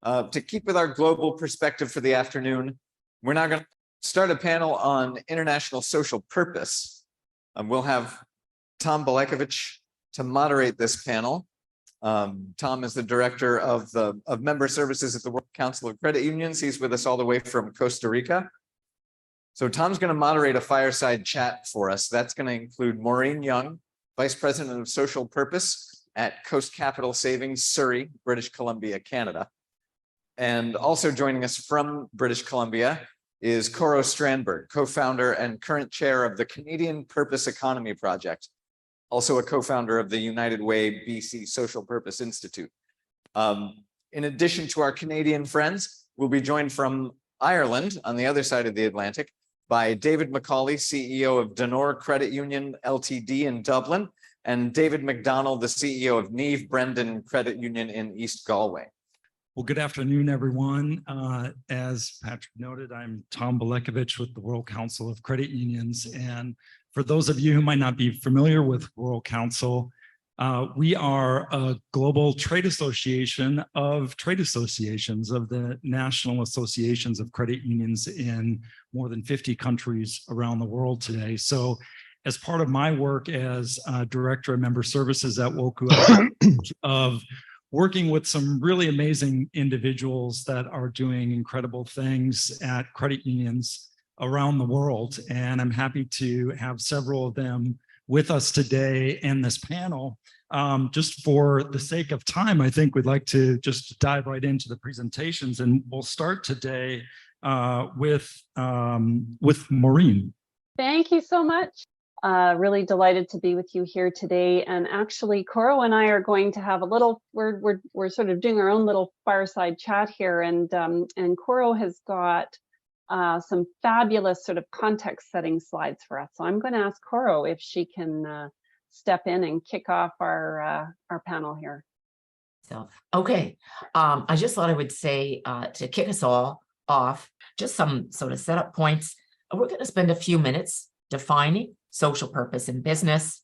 To keep with our global perspective for the afternoon, we're now going to start a panel on international social purpose. We'll have Thom Belekevich to moderate this panel. Thom is the director of member services at the World Council of Credit Unions. He's with us all the way from Costa Rica. So Tom's going to moderate a fireside chat for us. That's going to include Maureen Young, Vice President of Social Purpose at Coast Capital Savings, Surrey, British Columbia, Canada. And also joining us from British Columbia is Coro Strandberg, co-founder and current chair of the Canadian Purpose Economy Project, also a co-founder of the United Way BC Social Purpose Institute. In addition to our Canadian friends, we'll be joined from Ireland on the other side of the Atlantic by David McAuley, CEO of Donore Credit Union Ltd in Dublin, and David McDonnell, the CEO of Naomh Breandan Credit Union in East Galway. Well, good afternoon, everyone. As Patrick noted, I'm Thom Belekevich with the World Council of Credit Unions. And for those of you who might not be familiar with World Council, we are a global trade association of trade associations of the national associations of credit unions in more than 50 countries around the world today. So as part of my work as Director of Member Services at WOCCU, of working with some really amazing individuals that are doing incredible things at credit unions around the world. And I'm happy to have several of them with us today in this panel. Just for the sake of time, I think we'd like to just dive right into the presentations, and we'll start today with Maureen. Thank you so much. Really delighted to be with you here today. And actually, Coro and I are going to have a little, we're sort of doing our own little fireside chat here. And Coro has got some fabulous sort of context setting slides for us. So I'm going to ask Coro if she can step in and kick off our panel here. So, okay. I just thought I would say to kick us all off, just some sort of setup points. We're going to spend a few minutes defining social purpose in business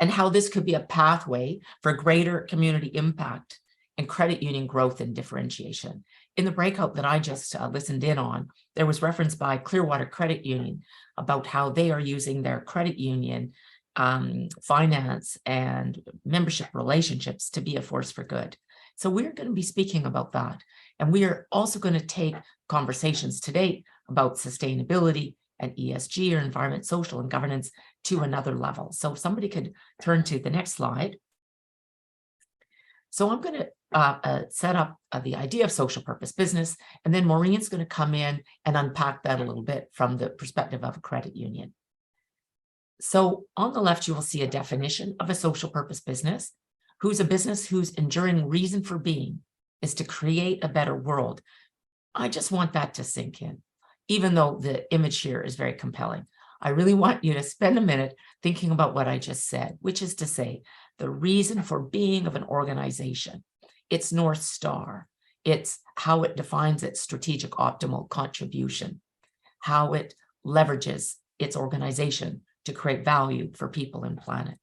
and how this could be a pathway for greater community impact and credit union growth and differentiation. In the breakout that I just listened in on, there was reference by Clearwater Credit Union about how they are using their credit union finance and membership relationships to be a force for good. So we're going to be speaking about that. And we are also going to take conversations today about sustainability and ESG, or environment, social, and governance, to another level. So if somebody could turn to the next slide. So I'm going to set up the idea of social purpose business, and then Maureen's going to come in and unpack that a little bit from the perspective of a credit union. So on the left, you will see a definition of a social purpose business, who's a business whose enduring reason for being is to create a better world. I just want that to sink in. Even though the image here is very compelling, I really want you to spend a minute thinking about what I just said, which is to say the reason for being of an organization, its North Star, it's how it defines its strategic optimal contribution, how it leverages its organization to create value for people and planet.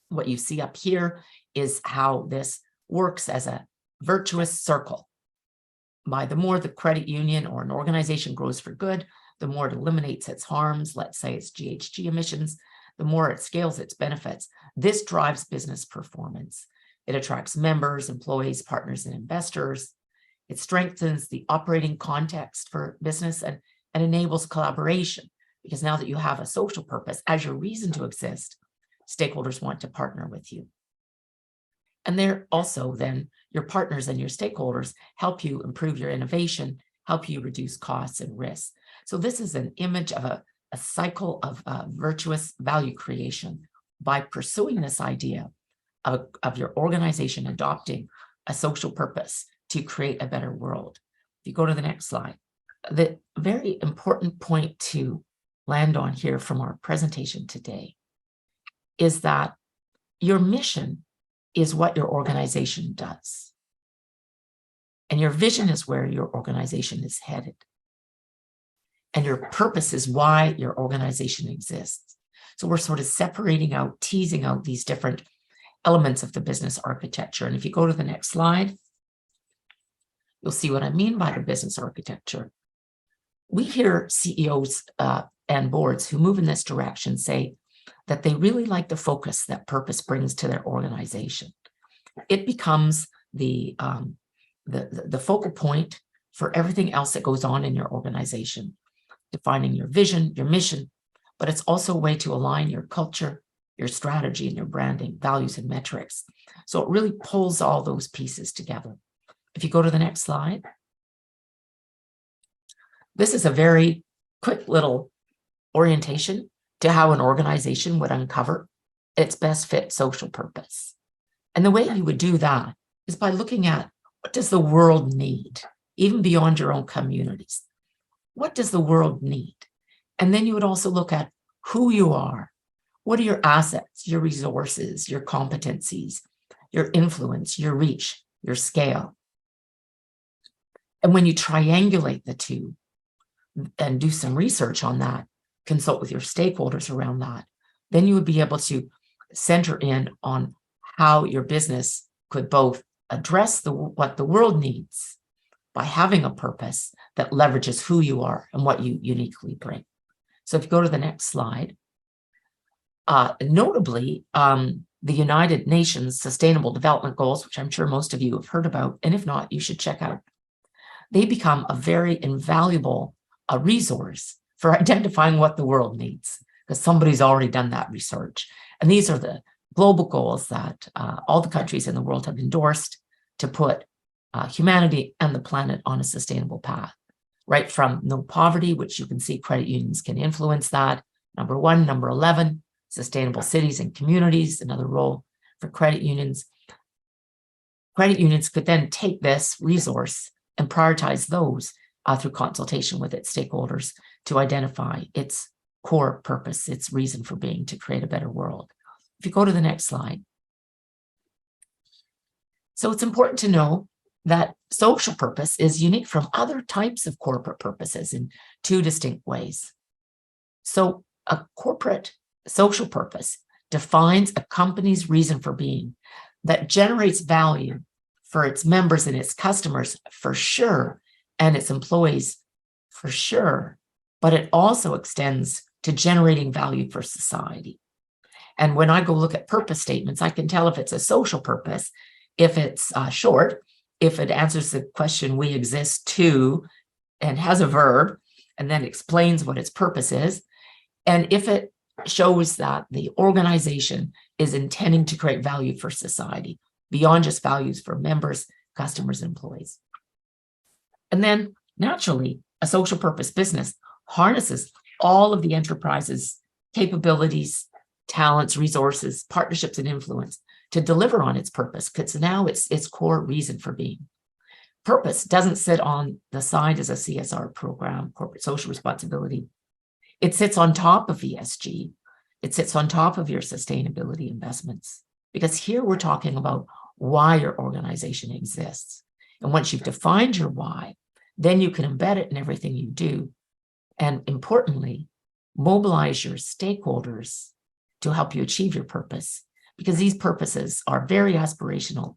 What you see up here is how this works as a virtuous circle. By the more the credit union or an organization grows for good, the more it eliminates its harms, let's say its GHG emissions, the more it scales its benefits. This drives business performance. It attracts members, employees, partners, and investors. It strengthens the operating context for business and enables collaboration, because now that you have a social purpose as your reason to exist, stakeholders want to partner with you. And they're also then your partners and your stakeholders help you improve your innovation, help you reduce costs and risks. So this is an image of a cycle of virtuous value creation by pursuing this idea of your organization adopting a social purpose to create a better world. If you go to the next slide, the very important point to land on here from our presentation today is that your mission is what your organization does. And your vision is where your organization is headed. And your purpose is why your organization exists. So we're sort of separating out, teasing out these different elements of the business architecture. And if you go to the next slide, you'll see what I mean by the business architecture. We hear CEOs and boards who move in this direction say that they really like the focus that purpose brings to their organization. It becomes the focal point for everything else that goes on in your organization, defining your vision, your mission, but it's also a way to align your culture, your strategy, and your branding, values, and metrics. So it really pulls all those pieces together. If you go to the next slide, this is a very quick little orientation to how an organization would uncover its best fit social purpose. And the way you would do that is by looking at what does the world need, even beyond your own communities. What does the world need? And then you would also look at who you are. What are your assets, your resources, your competencies, your influence, your reach, your scale? And when you triangulate the two and do some research on that, consult with your stakeholders around that, then you would be able to center in on how your business could both address what the world needs by having a purpose that leverages who you are and what you uniquely bring. So if you go to the next slide, notably, the United Nations Sustainable Development Goals, which I'm sure most of you have heard about, and if not, you should check out. They become a very invaluable resource for identifying what the world needs, because somebody's already done that research. And these are the global goals that all the countries in the world have endorsed to put humanity and the planet on a sustainable path, right from no poverty, which you can see credit unions can influence that. Number 1, number 11, sustainable cities and communities, another role for credit unions. Credit unions could then take this resource and prioritize those through consultation with its stakeholders to identify its core purpose, its reason for being, to create a better world. If you go to the next slide. So it's important to know that social purpose is unique from other types of corporate purposes in 2 distinct ways. So a corporate social purpose defines a company's reason for being that generates value for its members and its customers for sure, and its employees for sure, but it also extends to generating value for society. And when I go look at purpose statements, I can tell if it's a social purpose, if it's short, if it answers the question, we exist to, and has a verb, and then explains what its purpose is, and if it shows that the organization is intending to create value for society, beyond just values for members, customers, and employees. And then, naturally, a social purpose business harnesses all of the enterprise's capabilities, talents, resources, partnerships, and influence to deliver on its purpose, because now it's its core reason for being. Purpose doesn't sit on the side as a CSR program, corporate social responsibility. It sits on top of ESG. It sits on top of your sustainability investments, because here we're talking about why your organization exists. And once you've defined your why, then you can embed it in everything you do. And importantly, mobilize your stakeholders to help you achieve your purpose, because these purposes are very aspirational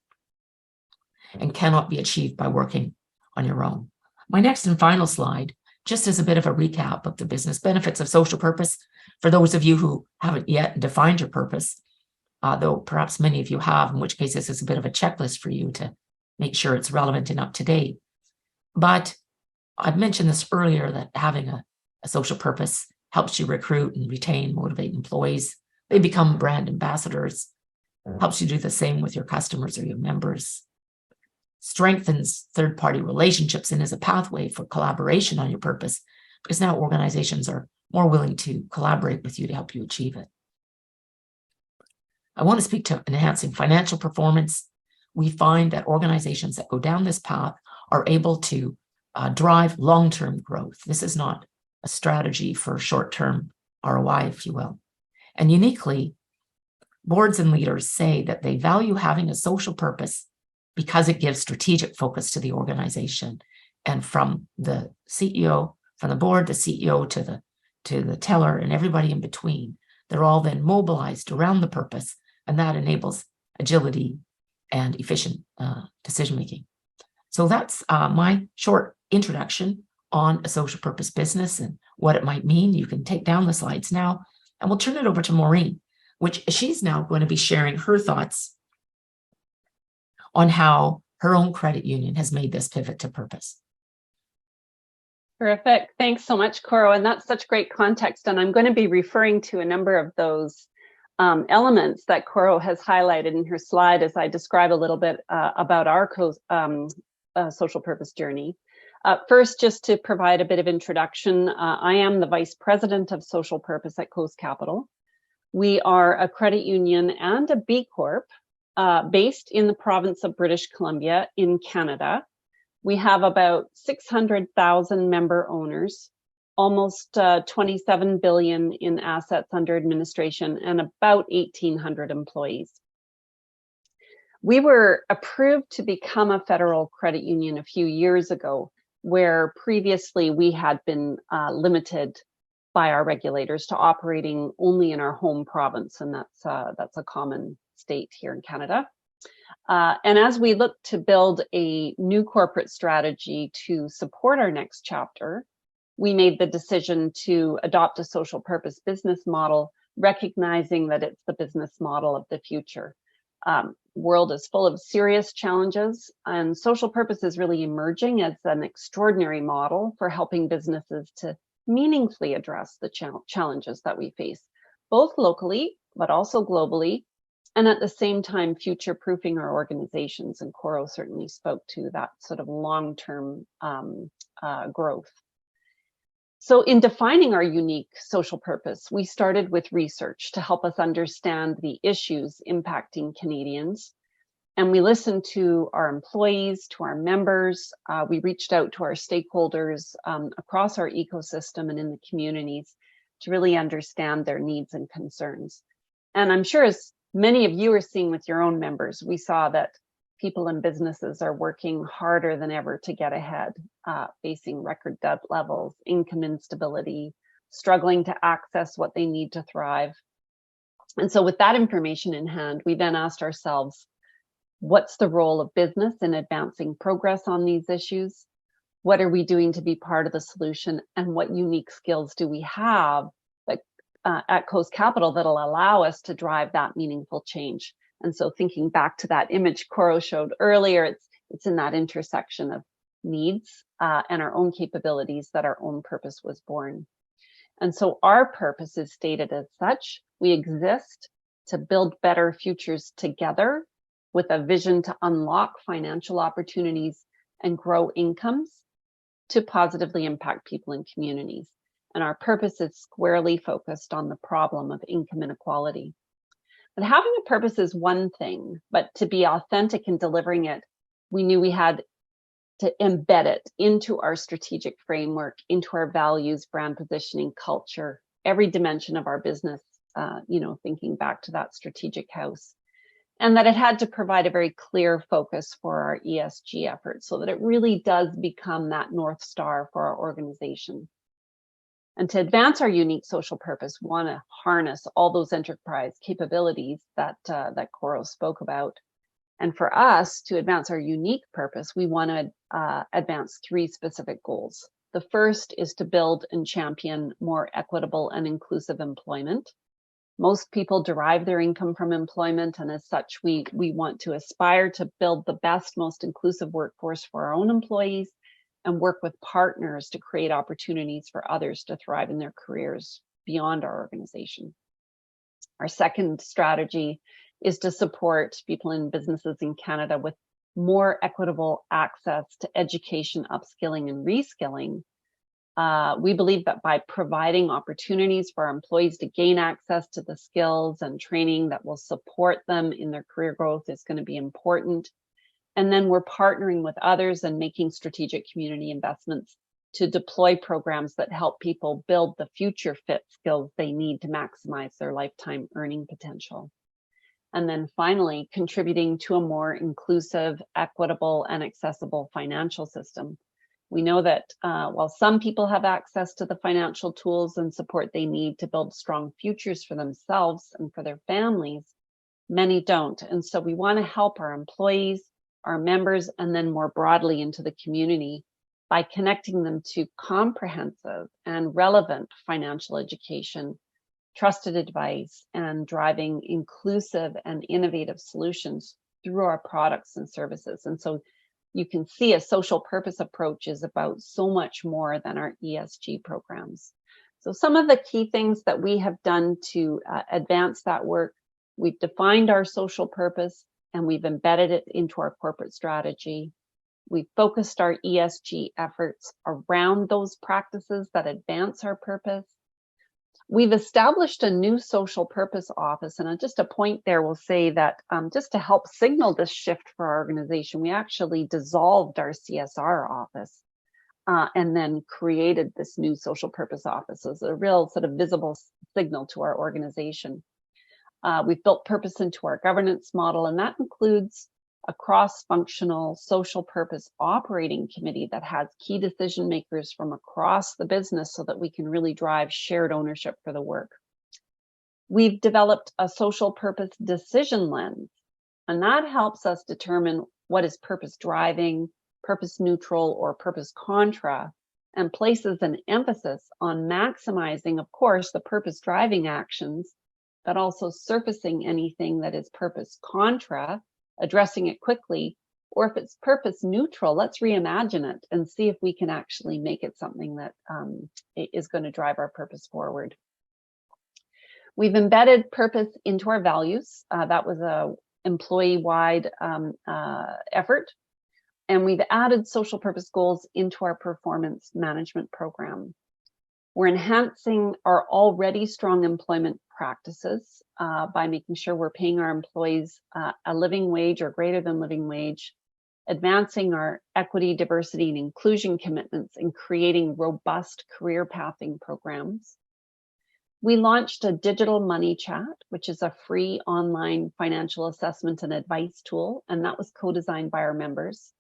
and cannot be achieved by working on your own. My next and final slide, just as a bit of a recap of the business benefits of social purpose, for those of you who haven't yet defined your purpose, though perhaps many of you have, in which case this is a bit of a checklist for you to make sure it's relevant and up to date. But I've mentioned this earlier, that having a social purpose helps you recruit and retain, motivate employees. They become brand ambassadors, helps you do the same with your customers or your members, strengthens third-party relationships, and is a pathway for collaboration on your purpose, because now organizations are more willing to collaborate with you to help you achieve it. I want to speak to enhancing financial performance. We find that organizations that go down this path are able to drive long-term growth. This is not a strategy for short-term ROI, if you will. And uniquely, boards and leaders say that they value having a social purpose because it gives strategic focus to the organization. And from the CEO, from the board, the CEO to the teller, and everybody in between, they're all then mobilized around the purpose, and that enables agility and efficient decision-making. So that's my short introduction on a social purpose business and what it might mean. You can take down the slides now, and we'll turn it over to Maureen, which she's now going to be sharing her thoughts on how her own credit union has made this pivot to purpose. Terrific. Thanks so much, Coro. And that's such great context. And I'm going to be referring to a number of those elements that Coro has highlighted in her slide as I describe a little bit about our social purpose journey. First, just to provide a bit of introduction, I am the Vice President of Social Purpose at Coast Capital. We are a credit union and a B Corp based in the province of British Columbia in Canada. We have about 600,000 member owners, almost 27 billion in assets under administration, and about 1,800 employees. We were approved to become a federal credit union a few years ago, where previously we had been limited by our regulators to operating only in our home province, and that's a common state here in Canada. And as we look to build a new corporate strategy to support our next chapter, we made the decision to adopt a social purpose business model, recognizing that it's the business model of the future. World is full of serious challenges, and social purpose is really emerging as an extraordinary model for helping businesses to meaningfully address the challenges that we face, both locally, but also globally, and at the same time, future-proofing our organizations. And Coro certainly spoke to that sort of long-term growth. So in defining our unique social purpose, we started with research to help us understand the issues impacting Canadians. And we listened to our employees, to our members. We reached out to our stakeholders across our ecosystem and in the communities to really understand their needs and concerns. And I'm sure, as many of you are seeing with your own members, we saw that people and businesses are working harder than ever to get ahead, facing record debt levels, income instability, struggling to access what they need to thrive. And so with that information in hand, we then asked ourselves, what's the role of business in advancing progress on these issues? What are we doing to be part of the solution? And what unique skills do we have that, at Coast Capital that'll allow us to drive that meaningful change? And so thinking back to that image Coro showed earlier, it's in that intersection of needs and our own capabilities that our own purpose was born. And so our purpose is stated as such: we exist to build better futures together with a vision to unlock financial opportunities and grow incomes to positively impact people and communities. And our purpose is squarely focused on the problem of income inequality. But having a purpose is one thing, but to be authentic in delivering it, we knew we had to embed it into our strategic framework, into our values, brand positioning, culture, every dimension of our business, thinking back to that strategic house. And that it had to provide a very clear focus for our ESG efforts so that it really does become that North Star for our organization. And to advance our unique social purpose, we want to harness all those enterprise capabilities that Coro spoke about. And for us to advance our unique purpose, we want to advance three specific goals. The first is to build and champion more equitable and inclusive employment. Most people derive their income from employment, and as such, we want to aspire to build the best, most inclusive workforce for our own employees and work with partners to create opportunities for others to thrive in their careers beyond our organization. Our second strategy is to support people and businesses in Canada with more equitable access to education, upskilling, and reskilling. We believe that by providing opportunities for our employees to gain access to the skills and training that will support them in their career growth is going to be important. And then we're partnering with others and making strategic community investments to deploy programs that help people build the future fit skills they need to maximize their lifetime earning potential. And then finally, contributing to a more inclusive, equitable, and accessible financial system. We know that while some people have access to the financial tools and support they need to build strong futures for themselves and for their families, many don't. And so we want to help our employees, our members, and then more broadly into the community by connecting them to comprehensive and relevant financial education, trusted advice, and driving inclusive and innovative solutions through our products and services. And so you can see a social purpose approach is about so much more than our ESG programs. So some of the key things that we have done to advance that work: we've defined our social purpose and we've embedded it into our corporate strategy. We've focused our ESG efforts around those practices that advance our purpose. We've established a new social purpose office, and just a point there will say that just to help signal this shift for our organization, we actually dissolved our CSR office and then created this new social purpose office as a real sort of visible signal to our organization. We've built purpose into our governance model, and that includes a cross-functional social purpose operating committee that has key decision makers from across the business so that we can really drive shared ownership for the work. We've developed a social purpose decision lens, and that helps us determine what is purpose driving, purpose neutral, or purpose contra, and places an emphasis on maximizing, of course, the purpose driving actions, but also surfacing anything that is purpose contra, addressing it quickly, or if it's purpose neutral, let's reimagine it and see if we can actually make it something that is going to drive our purpose forward. We've embedded purpose into our values. That was a employee-wide effort. And we've added social purpose goals into our performance management program. We're enhancing our already strong employment practices by making sure we're paying our employees a living wage or greater than living wage, advancing our equity, diversity, and inclusion commitments, and creating robust career pathing programs. We launched a digital money chat, which is a free online financial assessment and advice tool, and that was co-designed by our members.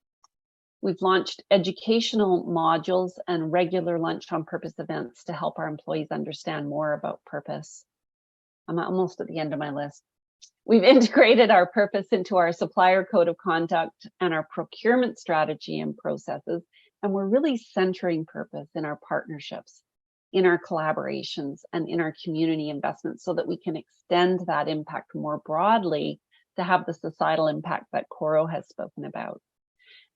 We've launched educational modules and regular lunch on purpose events to help our employees understand more about purpose. I'm almost at the end of my list. We've integrated our purpose into our supplier code of conduct and our procurement strategy and processes, and we're really centering purpose in our partnerships, in our collaborations, and in our community investments so that we can extend that impact more broadly to have the societal impact that Coro has spoken about.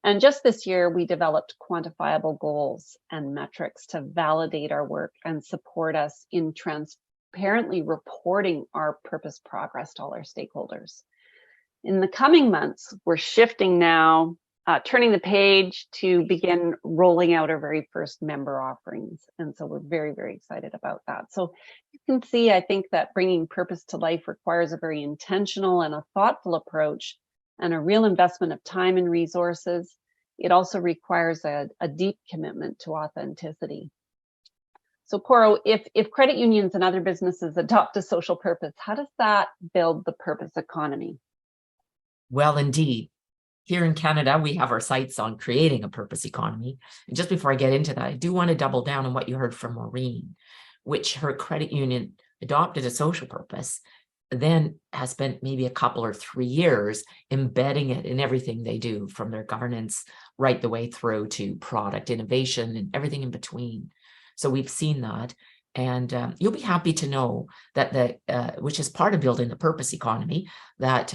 And just this year, we developed quantifiable goals and metrics to validate our work and support us in transparently reporting our purpose progress to all our stakeholders. In the coming months, we're shifting now, turning the page to begin rolling out our very first member offerings. And so we're very, very excited about that. So you can see, I think that bringing purpose to life requires a very intentional and a thoughtful approach and a real investment of time and resources. It also requires a deep commitment to authenticity. So Coro, if credit unions and other businesses adopt a social purpose, how does that build the purpose economy? Well, indeed. Here in Canada, we have our sights on creating a purpose economy. And just before I get into that, I do want to double down on what you heard from Maureen, which her credit union adopted a social purpose, then has spent maybe a couple or 3 years embedding it in everything they do, from their governance right the way through to product innovation and everything in between. So we've seen that. And you'll be happy to know that which is part of building the purpose economy, that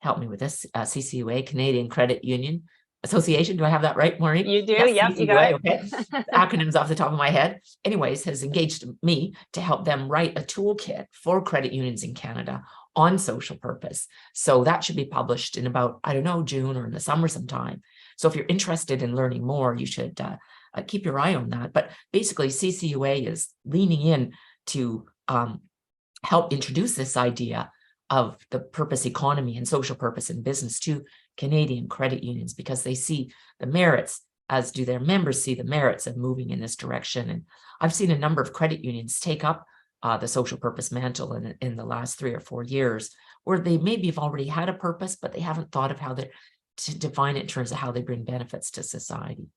help me with this, CCUA, Canadian Credit Union Association. Do I have that right, Maureen? You do, yes, yep, CCUA, you got it. Okay. Acronyms off the top of my head. Anyways, has engaged me to help them write a toolkit for credit unions in Canada on social purpose. So that should be published in about, I don't know, June or in the summer sometime. So if you're interested in learning more, you should keep your eye on that. But basically, CCUA is leaning in to help introduce this idea of the purpose economy and social purpose in business to Canadian credit unions, because they see the merits, as do their members see the merits of moving in this direction. And I've seen a number of credit unions take up the social purpose mantle in the last 3 or 4 years, where they maybe have already had a purpose, but they haven't thought of how to define it in terms of how they bring benefits to society.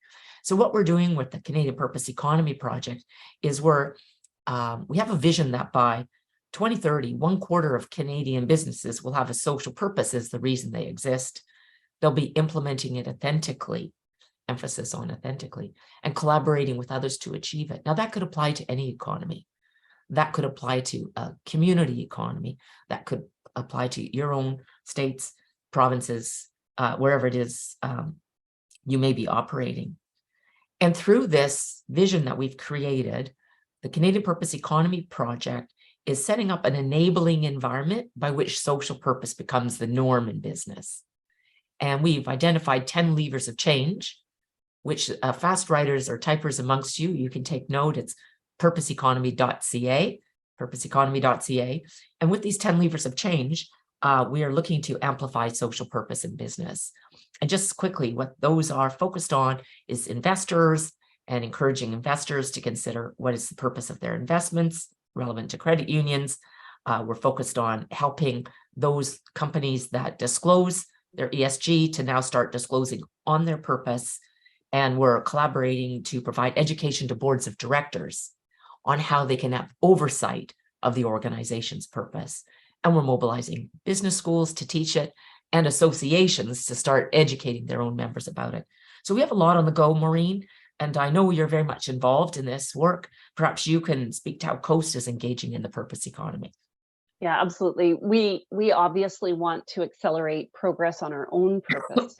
So what we're doing with the Canadian Purpose Economy Project is we have a vision that by 2030, 1/4 of Canadian businesses will have a social purpose as the reason they exist. They'll be implementing it authentically, emphasis on authentically, and collaborating with others to achieve it. Now, that could apply to any economy. That could apply to a community economy. That could apply to your own states, provinces, wherever it is you may be operating. And through this vision that we've created, the Canadian Purpose Economy Project is setting up an enabling environment by which social purpose becomes the norm in business. And we've identified 10 levers of change, which fast writers or typers amongst you, you can take note. It's purposeeconomy.ca, purposeeconomy.ca. And with these 10 levers of change, we are looking to amplify social purpose in business. And just quickly, what those are focused on is investors and encouraging investors to consider what is the purpose of their investments relevant to credit unions. We're focused on helping those companies that disclose their ESG to now start disclosing on their purpose. And we're collaborating to provide education to boards of directors on how they can have oversight of the organization's purpose. And we're mobilizing business schools to teach it and associations to start educating their own members about it. So we have a lot on the go, Maureen, and I know you're very much involved in this work. Perhaps you can speak to how Coast is engaging in the purpose economy. Yeah, absolutely. We obviously want to accelerate progress on our own purpose,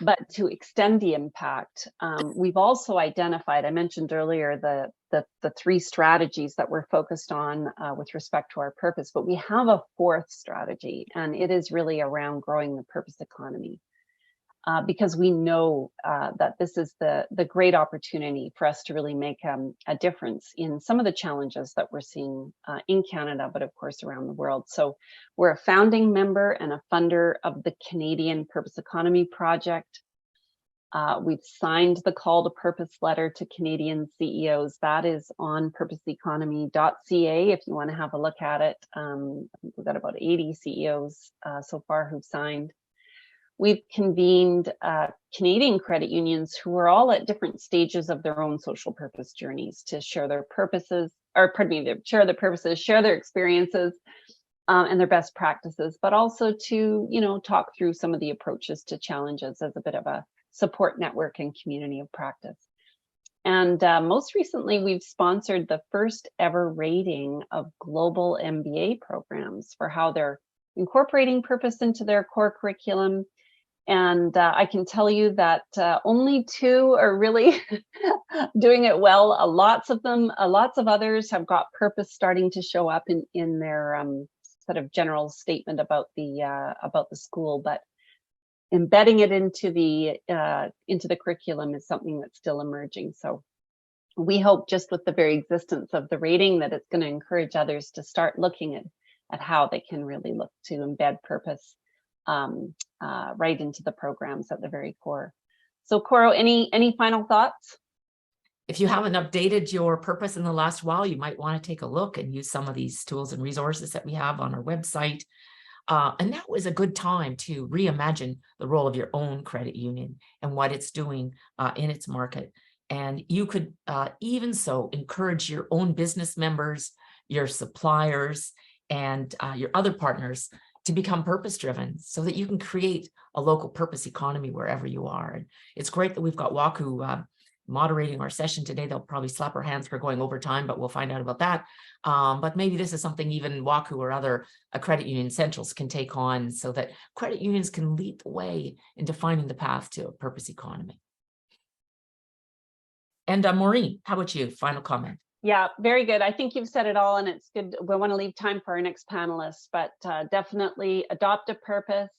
but to extend the impact, we've also identified, I mentioned earlier, the 3 strategies that we're focused on with respect to our purpose, but we have a 4th strategy, and it is really around growing the purpose economy. Because we know that this is the great opportunity for us to really make a difference in some of the challenges that we're seeing in Canada, but of course around the world. So we're a founding member and a funder of the Canadian Purpose Economy Project. We've signed the call to purpose letter to Canadian CEOs. That is on purposeeconomy.ca if you want to have a look at it. We've got about 80 CEOs so far who've signed. We've convened Canadian credit unions who are all at different stages of their own social purpose journeys to share their purposes, or pardon me, share their purposes, share their experiences and their best practices, but also to, talk through some of the approaches to challenges as a bit of a support network and community of practice. And most recently, we've sponsored the first ever rating of global MBA programs for how they're incorporating purpose into their core curriculum. And I can tell you that only 2 are really doing it well. Lots of others have got purpose starting to show up in their sort of general statement about the school, but embedding it into the curriculum is something that's still emerging. So we hope just with the very existence of the rating that it's going to encourage others to start looking at how they can really look to embed purpose right into the programs at the very core. So Coro, any final thoughts? If you haven't updated your purpose in the last while, you might want to take a look and use some of these tools and resources that we have on our website. And now is a good time to reimagine the role of your own credit union and what it's doing in its market. And you could even so encourage your own business members, your suppliers, and your other partners to become purpose-driven so that you can create a local purpose economy wherever you are. And it's great that we've got WOCCU moderating our session today. They'll probably slap our hands for going over time, but we'll find out about that. But maybe this is something even WOCCU or other credit union centrals can take on so that credit unions can lead the way in defining the path to a purpose economy. And Maureen, how about you? Final comment. Yeah, very good. I think you've said it all, and it's good. We want to leave time for our next panelist, but definitely adopt a purpose.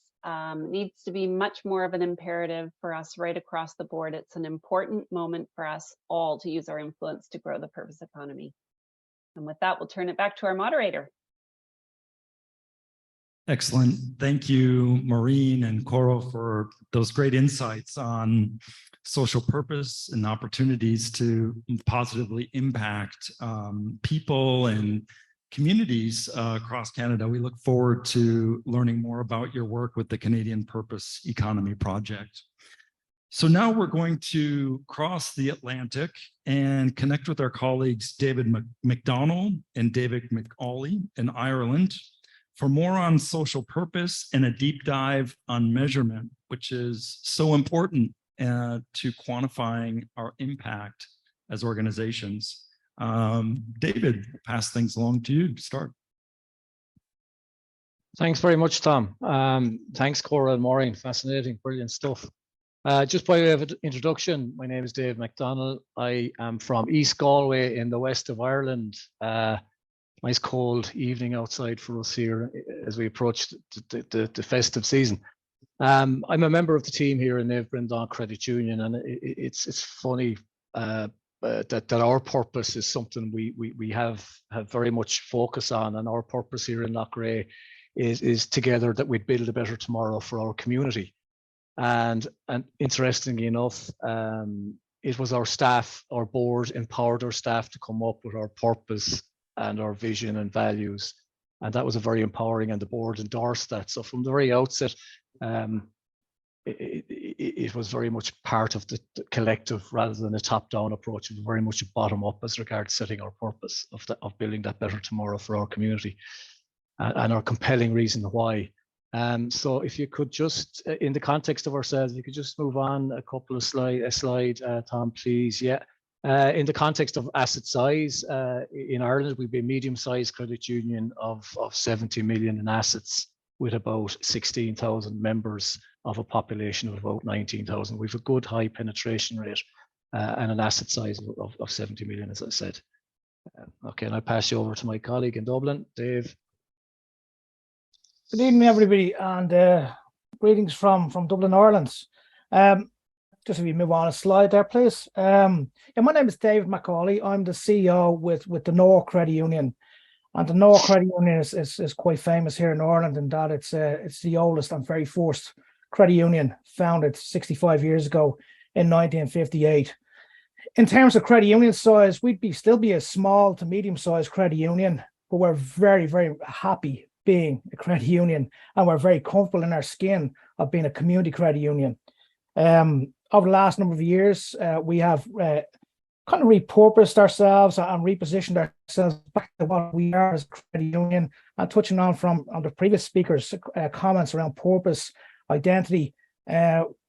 Needs to be much more of an imperative for us right across the board. It's an important moment for us all to use our influence to grow the purpose economy. And with that, we'll turn it back to our moderator. Excellent. Thank you, Maureen and Coro, for those great insights on social purpose and opportunities to positively impact people and communities across Canada. We look forward to learning more about your work with the Canadian Purpose Economy Project. So now we're going to cross the Atlantic and connect with our colleagues David McDonnell and David McAuley in Ireland, for more on social purpose and a deep dive on measurement, which is so important to quantifying our impact as organizations. David, pass things along to you to start. Thanks very much, Thom. Thanks, Coro and Maureen. Fascinating, brilliant stuff. Just by way of introduction, my name is David McDonnell. I am from East Galway in the west of Ireland. Nice cold evening outside for us here as we approach the festive season. I'm a member of the team here in Naomh Breandan Credit Union, and it's funny that our purpose is something we have very much focus on, and our purpose here in Loughrea is together that we'd build a better tomorrow for our community. And interestingly enough, it was our staff, our board empowered our staff to come up with our purpose and our vision and values, and that was a very empowering, and the board endorsed that. So from the very outset, it was very much part of the collective rather than a top-down approach. It was very much a bottom-up as regards setting our purpose of building that better tomorrow for our community, and our compelling reason why. So if you could just, in the context of ourselves, you could just move on a couple of slide, Thom, please. Yeah. In the context of asset size, in Ireland, we've been a medium-sized credit union of 70 million in assets, with about 16,000 members of a population of about 19,000. We've a good high penetration rate and an asset size of 70 million, as I said. Okay, and I'll pass you over to my colleague in Dublin, Dave. Good evening, everybody, and greetings from Dublin, Ireland. Just if you move on a slide there, please. Yeah, my name is David McAuley. I'm the CEO with the Donore Credit Union, and the Donore Credit Union is quite famous here in Ireland in that it's the oldest and very first credit union, founded 65 years ago in 1958. In terms of credit union size, we'd still be a small to medium-sized credit union, but we're very, very happy being a credit union, and we're very comfortable in our skin of being a community credit union. Over the last number of years, we have kind of repurposed ourselves and repositioned ourselves back to what we are as a credit union, and touching on the previous speakers' comments around purpose, identity.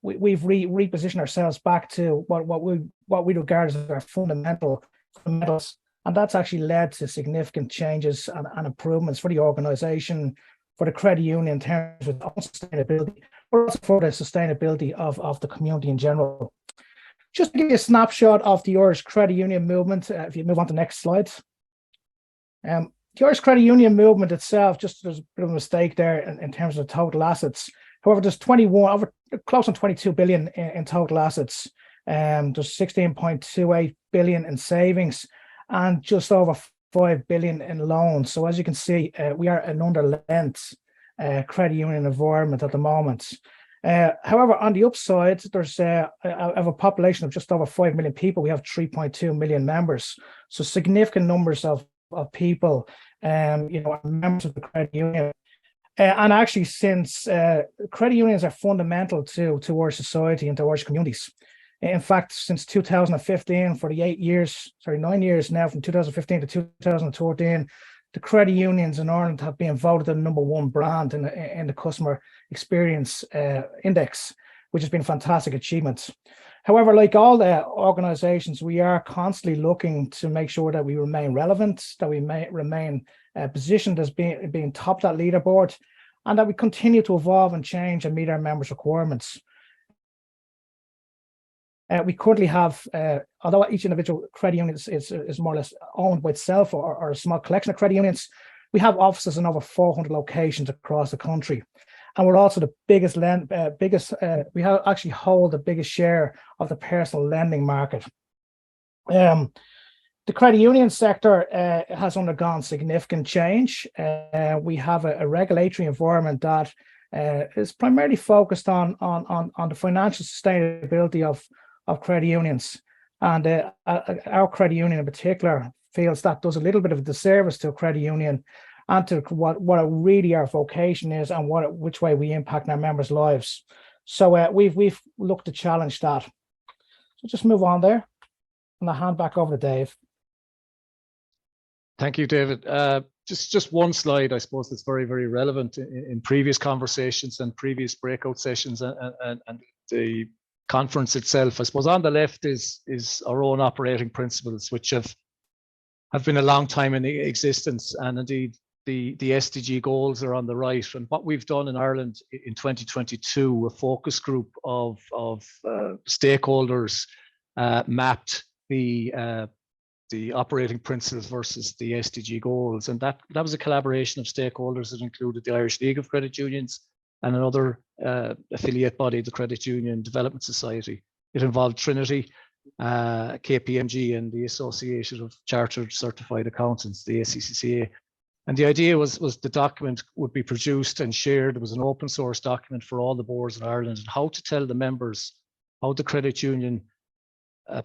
We've repositioned ourselves back to what we regard as our fundamentals. And that's actually led to significant changes and improvements for the organisation, for the credit union in terms of sustainability, but also for the sustainability of the community in general. Just to give you a snapshot of the Irish credit union movement, if you move on to the next slide. The Irish credit union movement itself, just there's a bit of a mistake there in terms of total assets. However, there's close on 22 billion in total assets. There's 16.28 billion in savings, and just over 5 billion in loans. So as you can see, we are an under-lent credit union environment at the moment. However, on the upside, there's of a population of just over 5 million people. We have 3.2 million members. So significant numbers of people, members of the credit union. And actually, since credit unions are fundamental to our society and to our communities. In fact, since 2015, for the 9 years now, from 2015 to 2014, the credit unions in Ireland have been voted the #1 brand in the customer experience index, which has been a fantastic achievement. However, like all the organisations, we are constantly looking to make sure that we remain relevant, that we remain positioned as being top that leaderboard, and that we continue to evolve and change and meet our members' requirements. We currently have, although each individual credit union is more or less owned by itself or a small collection of credit unions, we have offices in over 400 locations across the country. And we're also the biggest actually hold the biggest share of the personal lending market. The credit union sector has undergone significant change. We have a regulatory environment that is primarily focused on the financial sustainability of credit unions, and our credit union in particular feels that does a little bit of a disservice to a credit union and to what really our vocation is and which way we impact our members' lives. So we've looked to challenge that. So just move on there, and I'll hand back over to Dave. Thank you, David. just one slide, I suppose, that's very, very relevant in previous conversations and previous breakout sessions and the conference itself. I suppose on the left is our own operating principles, which have been a long time in existence, and indeed the SDG goals are on the right. And what we've done in Ireland in 2022, a focus group of stakeholders mapped the operating principles versus the SDG goals. And that was a collaboration of stakeholders that included the Irish League of Credit Unions and another affiliate body, the Credit Union Development Society. It involved Trinity, KPMG, and the Association of Chartered Certified Accountants, the ACCCA. And the idea was the document would be produced and shared. It was an open source document for all the boards in Ireland, and how to tell the members how the credit union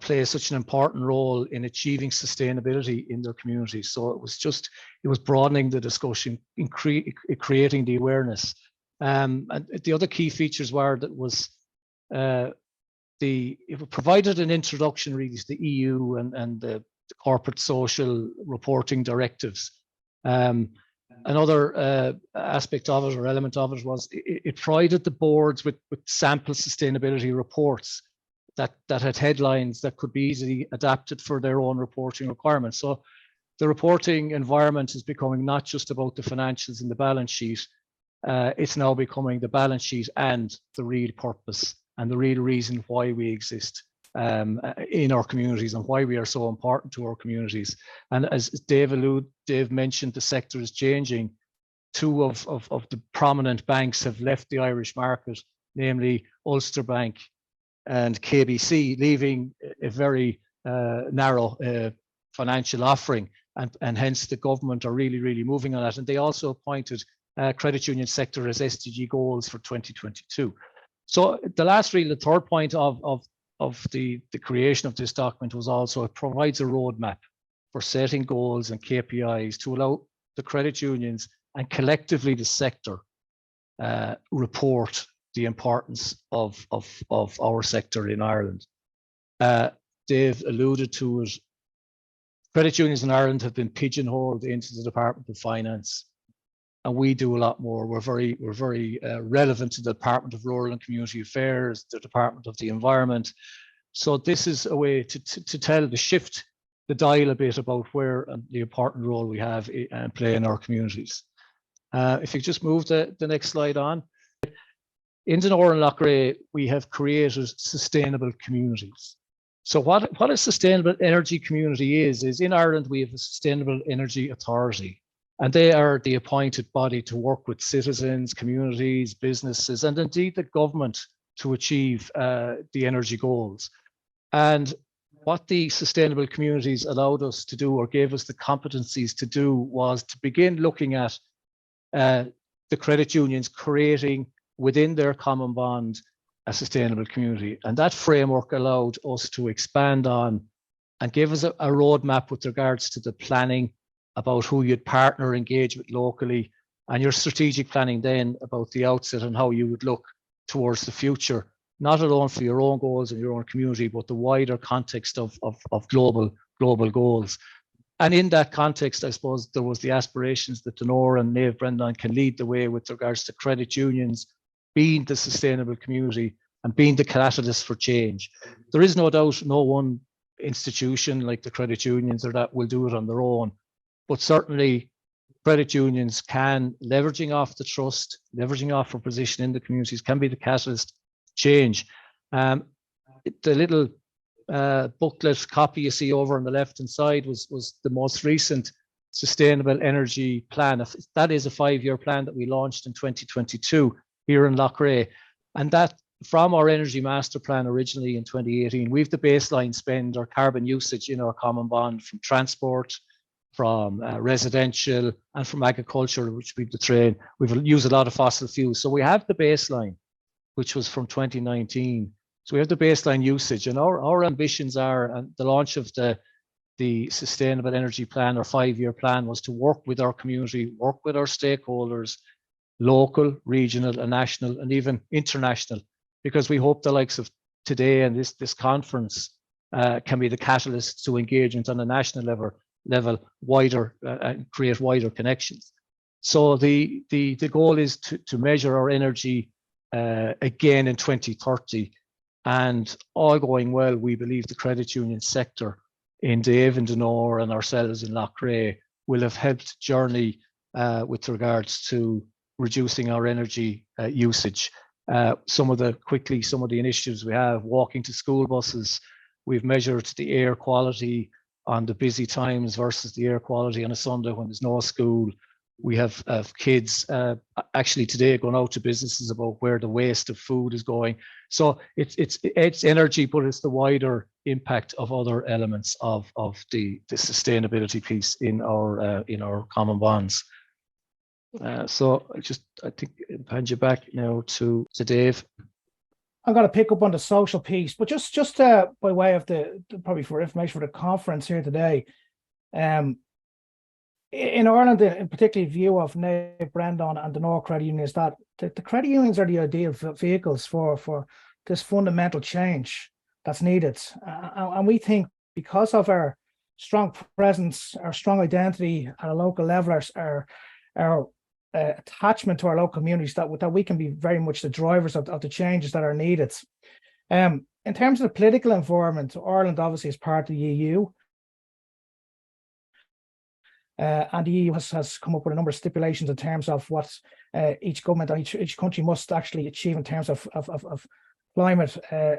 plays such an important role in achieving sustainability in their communities. So it was broadening the discussion, creating the awareness. And the other key features were that it provided an introduction really to the EU and the corporate social reporting directives. Another aspect of it or element of it was it provided the boards with sample sustainability reports that had headlines that could be easily adapted for their own reporting requirements. So the reporting environment is becoming not just about the financials and the balance sheet. It's now becoming the balance sheet and the real purpose and the real reason why we exist in our communities and why we are so important to our communities. And as Dave mentioned, the sector is changing. Two of the prominent banks have left the Irish market, namely Ulster Bank and KBC, leaving a very narrow financial offering, and hence the government are really moving on that. And they also appointed credit union sector as SDG goals for 2022. So the third point of the creation of this document was also it provides a roadmap for setting goals and KPIs to allow the credit unions and collectively the sector report the importance of our sector in Ireland. Dave alluded to it. Credit unions in Ireland have been pigeonholed into the Department of Finance, and we do a lot more. We're very relevant to the Department of Rural and Community Affairs, the Department of the Environment. So this is a way to shift the dial a bit about where the important role we have and play in our communities. If you just move the next slide on. In Donore and Loughrea, we have created sustainable communities. So what a sustainable energy community is in Ireland, we have a Sustainable Energy Authority, and they are the appointed body to work with citizens, communities, businesses, and indeed the government to achieve the energy goals. And what the sustainable communities allowed us to do or gave us the competencies to do was to begin looking at the credit unions creating within their common bond a sustainable community. And that framework allowed us to expand on and give us a roadmap with regards to the planning about who you'd partner, engage with locally, and your strategic planning then about the outset and how you would look towards the future, not alone for your own goals and your own community, but the wider context of global goals. And in that context, I suppose there was the aspirations that Donore and Naomh Breandan can lead the way with regards to credit unions being the sustainable community and being the catalyst for change. There is no doubt no one institution like the credit unions or that will do it on their own, but certainly credit unions can, leveraging off the trust, leveraging off our position in the communities, can be the catalyst change. The little booklet copy you see over on the left hand side was the most recent Sustainable Energy Plan. That is a 5-year plan that we launched in 2022 here in Loughrea, and that from our energy master plan originally in 2018, we've the baseline spend or carbon usage in our common bond from transport, from residential, and from agriculture, which we've the train. We've used a lot of fossil fuels, so we have the baseline, which was from 2019. So we have the baseline usage, and our ambitions are, and the launch of the Sustainable Energy Plan or 5-year plan was to work with our community, work with our stakeholders, local, regional, and national, and even international, because we hope the likes of today and this conference can be the catalyst to engagement on a national level level wider and create wider connections. So the goal is to measure our energy again in 2030, and all going well, we believe the credit union sector in Dave and Donore and ourselves in Loughrea will have helped journey with regards to reducing our energy usage. Some of the initiatives we have, walking to school buses, we've measured the air quality on the busy times versus the air quality on a Sunday when there's no school. We have kids actually today going out to businesses about where the waste of food is going. So it's energy, but it's the wider impact of other elements of the sustainability piece in our common bonds. So I think I'll hand you back now to Dave. I'm going to pick up on the social piece, but just by way of probably for information for the conference here today, in Ireland, in particular view of Naomh Breandan and Donore Credit Union, is that the credit unions are the ideal vehicles for this fundamental change that's needed. And we think because of our strong presence, our strong identity at a local level, our attachment to our local communities, that we can be very much the drivers of the changes that are needed. In terms of the political environment, Ireland obviously is part of the EU. And the EU has come up with a number of stipulations in terms of what each government and each country must actually achieve in terms of climate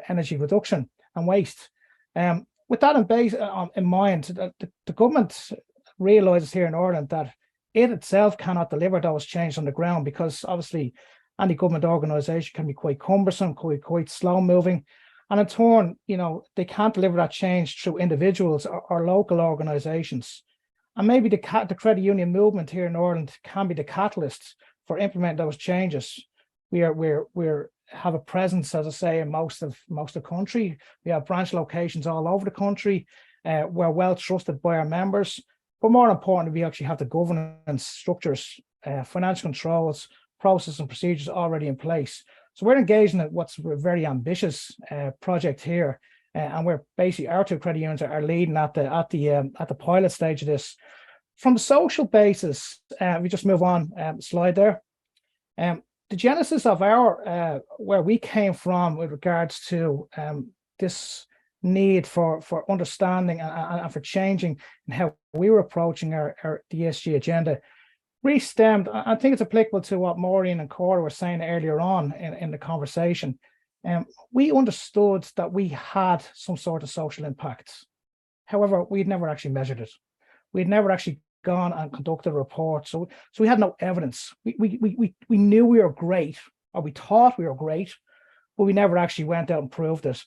energy reduction and waste. With that in mind, the government realises here in Ireland that it itself cannot deliver those changes on the ground, because obviously any government organisation can be quite cumbersome, quite slow moving. And in turn, they can't deliver that change through individuals or local organisations. And maybe the credit union movement here in Ireland can be the catalyst for implementing those changes. We have a presence, as I say, in most of the country. We have branch locations all over the country. We're well trusted by our members. But more importantly, we actually have the governance structures, financial controls, processes and procedures already in place. So we're engaging in what's a very ambitious project here. And we're basically, our two credit unions are leading at the pilot stage of this. From the social basis, we just move on slide there. The genesis of our where we came from with regards to this need for understanding and for changing and how we were approaching the ESG agenda really stemmed. I think it's applicable to what Maureen and Coro were saying earlier on in the conversation. We understood that we had some sort of social impact. However, we'd never actually measured it. We'd never actually gone and conducted a report. So we had no evidence. We knew we were great, or we thought we were great, but we never actually went out and proved it.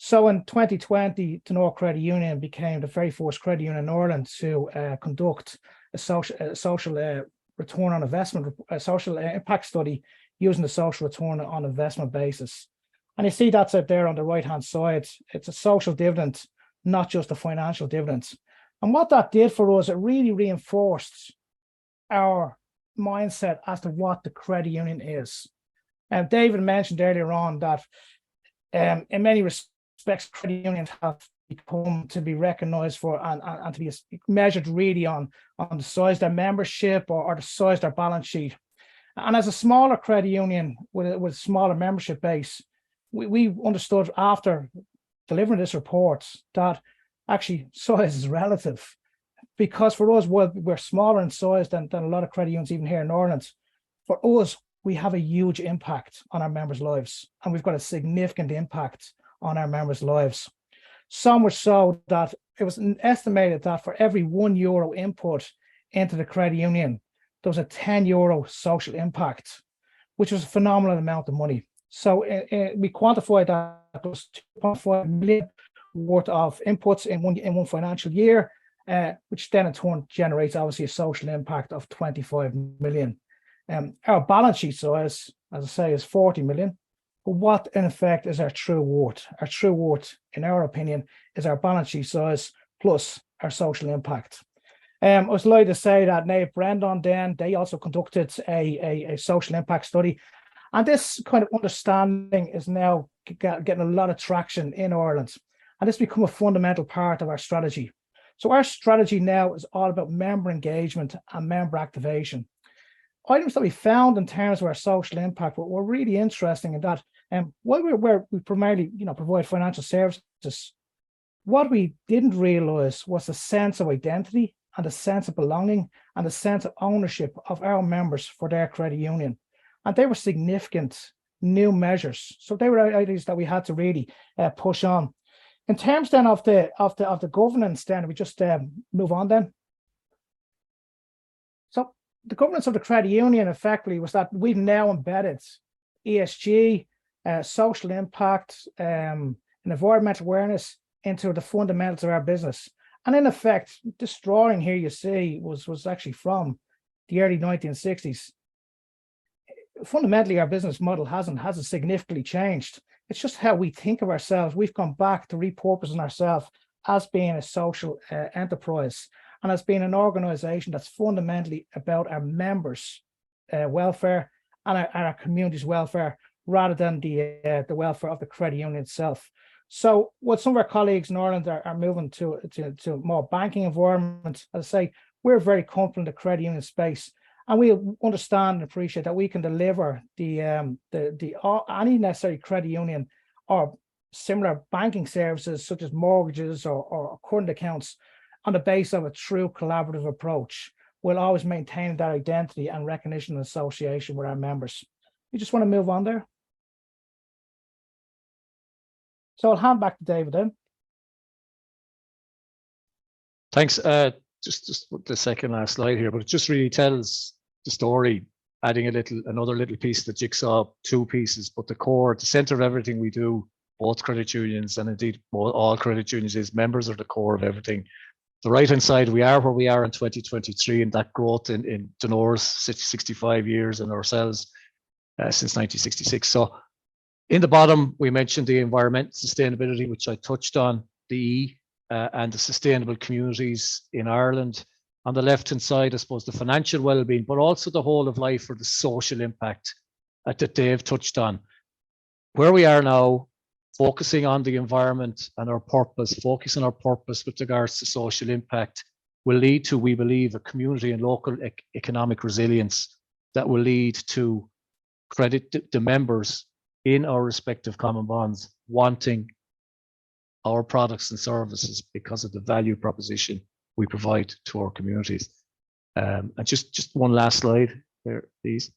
So in 2020, Donore Credit Union became the very first credit union in Ireland to conduct a social return on investment, a social impact study using the social return on investment basis. And you see that's out there on the right-hand side. It's a social dividend, not just a financial dividend. And what that did for us, it really reinforced our mindset as to what the credit union is. And David mentioned earlier on that in many respects, credit unions have become to be recognised for and to be measured really on the size of their membership or the size of their balance sheet. And as a smaller credit union with a smaller membership base, we understood after delivering this report that actually size is relative, because for us, we're smaller in size than a lot of credit unions even here in Ireland. For us, we have a huge impact on our members' lives, and we've got a significant impact on our members' lives. So much so that it was estimated that for every €1 input into the credit union, there was a €10 social impact, which was a phenomenal amount of money. So we quantified that there was 2.5 million worth of inputs in one financial year, which then in turn generates obviously a social impact of 25 million. Our balance sheet size, as I say, is 40 million. But what in effect is our true worth? Our true worth, in our opinion, is our balance sheet size plus our social impact. I was delighted to say that Naomh Breandan then, they also conducted a social impact study. And this kind of understanding is now getting a lot of traction in Ireland. And this has become a fundamental part of our strategy. So our strategy now is all about member engagement and member activation. Items that we found in terms of our social impact were really interesting in that while we primarily provide financial services, what we didn't realize was the sense of identity and the sense of belonging and the sense of ownership of our members for their credit union. And they were significant new measures. So they were ideas that we had to really push on. In terms then of the governance, then we just move on then. So the governance of the credit union effectively was that we've now embedded ESG, social impact, and environmental awareness into the fundamentals of our business. And in effect, this drawing here you see was actually from the early 1960s. Fundamentally, our business model hasn't significantly changed. It's just how we think of ourselves. We've gone back to repurposing ourselves as being a social enterprise and as being an organization that's fundamentally about our members' welfare and our community's welfare, rather than the welfare of the credit union itself. So what some of our colleagues in Ireland are moving to more banking environment, as I say, we're very comfortable in the credit union space, and we understand and appreciate that we can deliver any necessary credit union or similar banking services such as mortgages or current accounts on the basis of a true collaborative approach. We'll always maintain that identity and recognition and association with our members. You just want to move on there. So I'll hand back to David then. Thanks. Just the second last slide here, but it just really tells the story, adding another little piece to the jigsaw, two pieces, but the core, the center of everything we do, both credit unions and indeed all credit unions, is members are the core of everything. The right-hand side, we are where we are in 2023, and that growth in Donore's 65 years and ourselves since 1966. So in the bottom, we mentioned the environment sustainability, which I touched on, the E, and the sustainable communities in Ireland. On the left-hand side, I suppose the financial well-being, but also the whole of life or the social impact that Dave touched on. Where we are now, focusing on the environment and our purpose, focusing on our purpose with regards to social impact will lead to, we believe, a community and local economic resilience that will lead to credit the members in our respective common bonds wanting our products and services because of the value proposition we provide to our communities. And just one last slide there, please.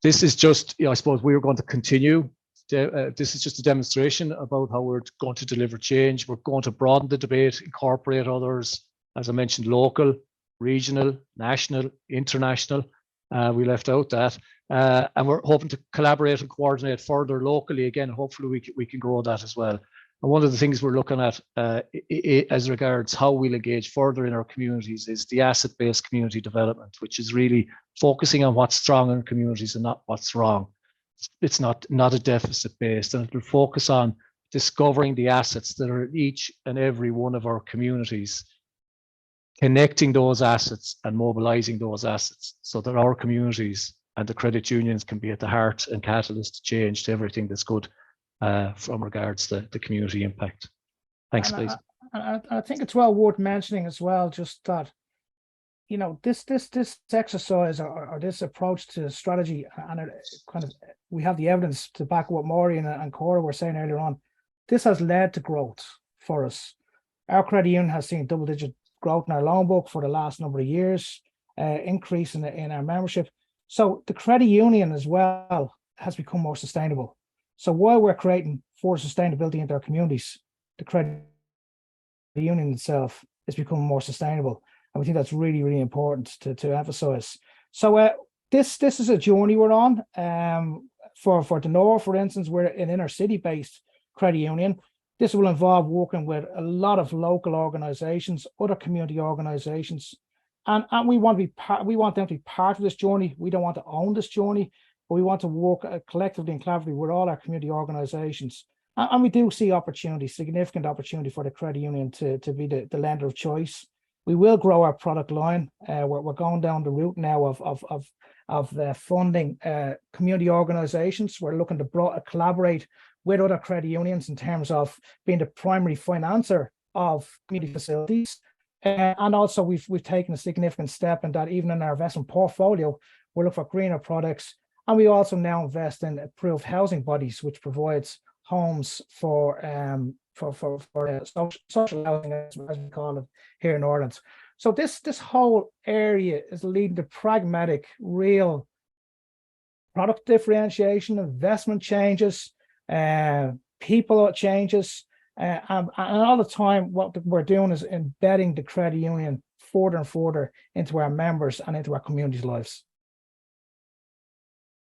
This is just, I suppose we are going to continue. This is just a demonstration about how we're going to deliver change. We're going to broaden the debate, incorporate others, as I mentioned, local, regional, national, international. We left out that. And we're hoping to collaborate and coordinate further locally. Again, hopefully we can grow that as well. And one of the things we're looking at as regards how we'll engage further in our communities is the asset-based community development, which is really focusing on what's strong in communities and not what's wrong. It's not a deficit-based, and it will focus on discovering the assets that are in each and every one of our communities, connecting those assets and mobilizing those assets so that our communities and the credit unions can be at the heart and catalyst to change to everything that's good from regards to the community impact. Thanks, please. I think it's well worth mentioning as well, just that, this exercise or this approach to strategy, and it kind of, we have the evidence to back what Maureen and Coro were saying earlier on. This has led to growth for us. Our credit union has seen double-digit growth in our loan book for the last number of years, increase in our membership. So the credit union as well has become more sustainable. So while we're creating for sustainability into our communities, the credit union itself is becoming more sustainable. And we think that's really, really important to emphasize. So this is a journey we're on. For Donore, for instance, we're an inner city-based credit union. This will involve working with a lot of local organizations, other community organizations. And we want them to be part of this journey. We don't want to own this journey, but we want to work collectively and collaboratively with all our community organizations. And we do see opportunity, significant opportunity for the credit union to be the lender of choice. We will grow our product line. We're going down the route now of funding community organizations. We're looking to collaborate with other credit unions in terms of being the primary financer of community facilities. And also we've taken a significant step in that even in our investment portfolio, we look for greener products. And we also now invest in approved housing bodies, which provides homes for social housing, as we call it here in Ireland. So this whole area is leading to pragmatic, real product differentiation, investment changes, people changes, and all the time what we're doing is embedding the credit union further and further into our members and into our community's lives.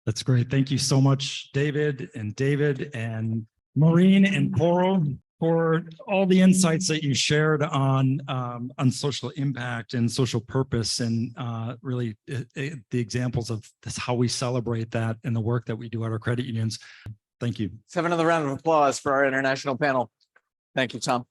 That's great. Thank you so much, David and Maureen and Coro, for all the insights that you shared on social impact and social purpose, and really the examples of this, how we celebrate that and the work that we do at our credit unions. Thank you. Let's have another round of applause for our international panel. Thank you, Thom.